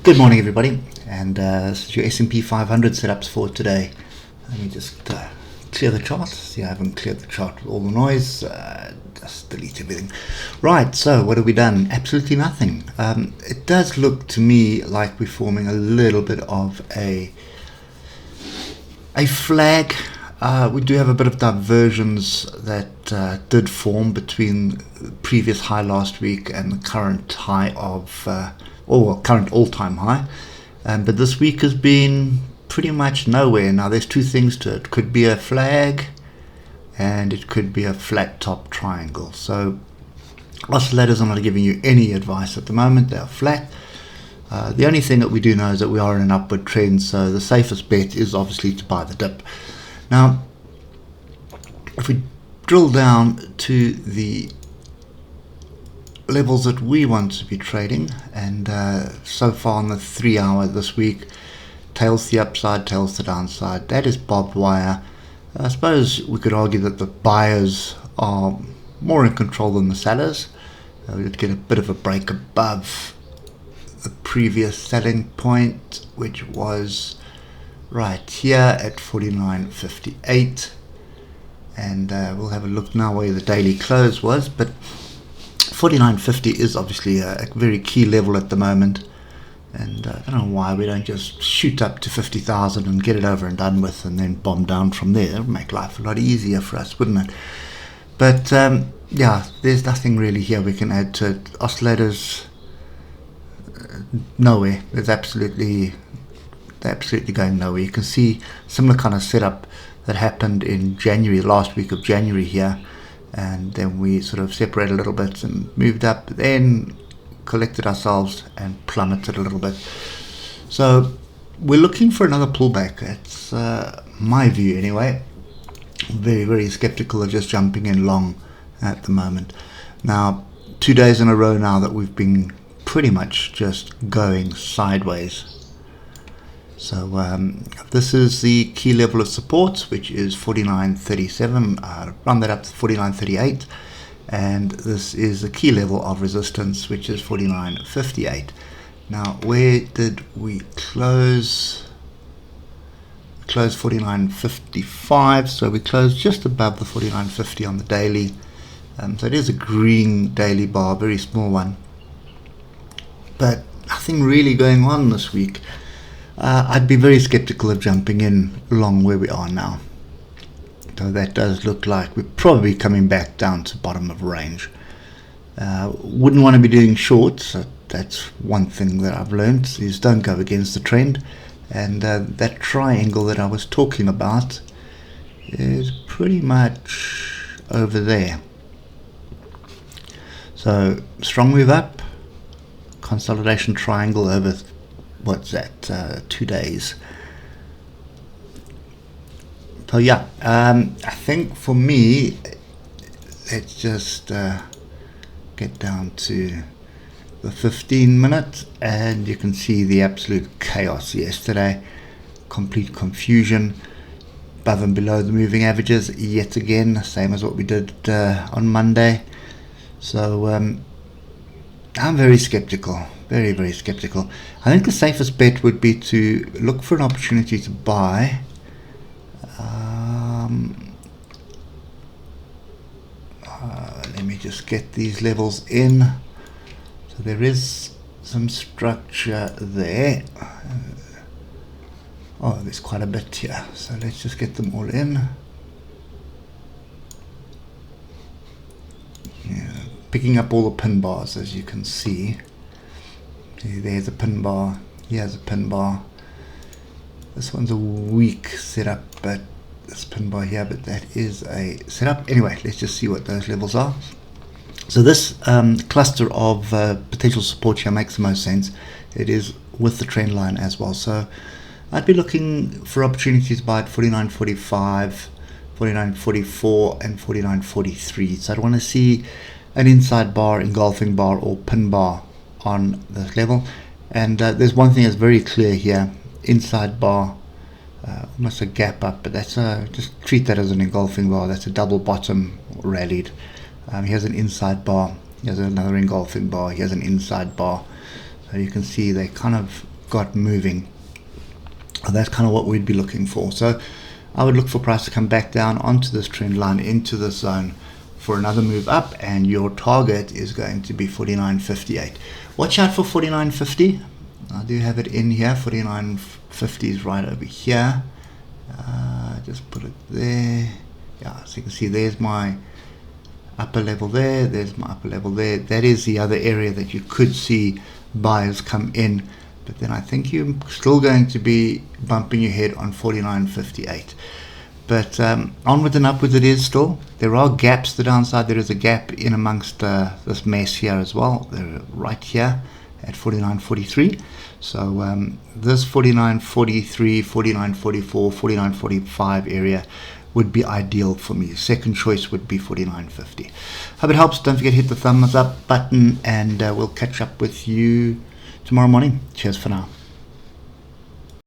Good morning, everybody, and this is your SP 500 setups for today. Let me just clear the chart. See, I haven't cleared the chart with all the noise. Just delete everything. Right, so what have we done? Absolutely nothing. It does look to me like we're forming a little bit of a flag. We do have a bit of diversions that did form between the previous high last week and the current high of current all-time high, but this week has been pretty much nowhere. Now there's two things to it. It could be a flag and it could be a flat top triangle. So oscillators are not giving you any advice at the moment. They are flat. The only thing that we do know is that we are in an upward trend, so the safest bet is obviously to buy the dip. Now if we drill down to the levels that we want to be trading, and so far on the 3 hour this week, tails to the upside, tails to the downside. That is bobbed wire. I suppose we could argue that the buyers are more in control than the sellers. We did get a bit of a break above the previous selling point, which was right here at 49.58, and we'll have a look now where the daily close was, but 49.50 is obviously a very key level at the moment, and I don't know why we don't just shoot up to 50,000 and get it over and done with, and then bomb down from there. It would make life a lot easier for us, wouldn't it? But yeah, there's nothing really here we can add to it. Oscillators, nowhere. They're absolutely going nowhere. You can see similar kind of setup that happened in January, last week of January here. And then we sort of separated a little bit and moved up, then collected ourselves and plummeted a little bit. So we're looking for another pullback. It's my view anyway. Very, very skeptical of just jumping in long at the moment. Now, 2 days in a row now that we've been pretty much just going sideways. So this is the key level of support, which is 49.37. Run that up to 49.38, and this is the key level of resistance, which is 49.58. Now, where did we close? We closed 49.55, so we closed just above the 49.50 on the daily. So it is a green daily bar, very small one, but nothing really going on this week. I'd be very skeptical of jumping in long where we are now. So that does look like we're probably coming back down to bottom of range. Wouldn't want to be doing shorts. So that's one thing that I've learned, is don't go against the trend. And that triangle that I was talking about is pretty much over there. So strong move up, consolidation triangle over, what's that, 2 days. So yeah, I think for me, let's just get down to the 15-minute, and you can see the absolute chaos yesterday. Complete confusion above and below the moving averages yet again, same as what we did on Monday. So I'm very skeptical. Very, very skeptical. I think the safest bet would be to look for an opportunity to buy. Let me just get these levels in. So there is some structure there. Oh, there's quite a bit here. So let's just get them all in. Yeah, picking up all the pin bars, as you can see. There's a pin bar, here's a pin bar. This one's a weak setup, but this pin bar here, but that is a setup. Anyway, let's just see what those levels are. So this cluster of potential support here makes the most sense. It is with the trend line as well. So I'd be looking for opportunities to buy at 49.45, 49.44 and 49.43. So I'd want to see an inside bar, engulfing bar or pin bar on this level. And there's one thing that's very clear here: inside bar, almost a gap up, but that's just treat that as an engulfing bar. That's a double bottom rallied. Here's an inside bar, here's another engulfing bar, here's an inside bar. So you can see they kind of got moving. That's kind of what we'd be looking for. So I would look for price to come back down onto this trend line, into this zone for another move up, and your target is going to be 49.58. Watch out for 49.50. I do have it in here. 49.50 is right over here. Just put it there. Yeah, so you can see there's my upper level there, there's my upper level there. That is the other area that you could see buyers come in, but then I think you're still going to be bumping your head on 49.58. But onwards and upwards it is still. There are gaps to the downside. There is a gap in amongst this mess here as well. They're right here at 49.43. So this 49.43, 49.44, 49.45 area would be ideal for me. Second choice would be 49.50. Hope it helps. Don't forget to hit the thumbs up button, and we'll catch up with you tomorrow morning. Cheers for now.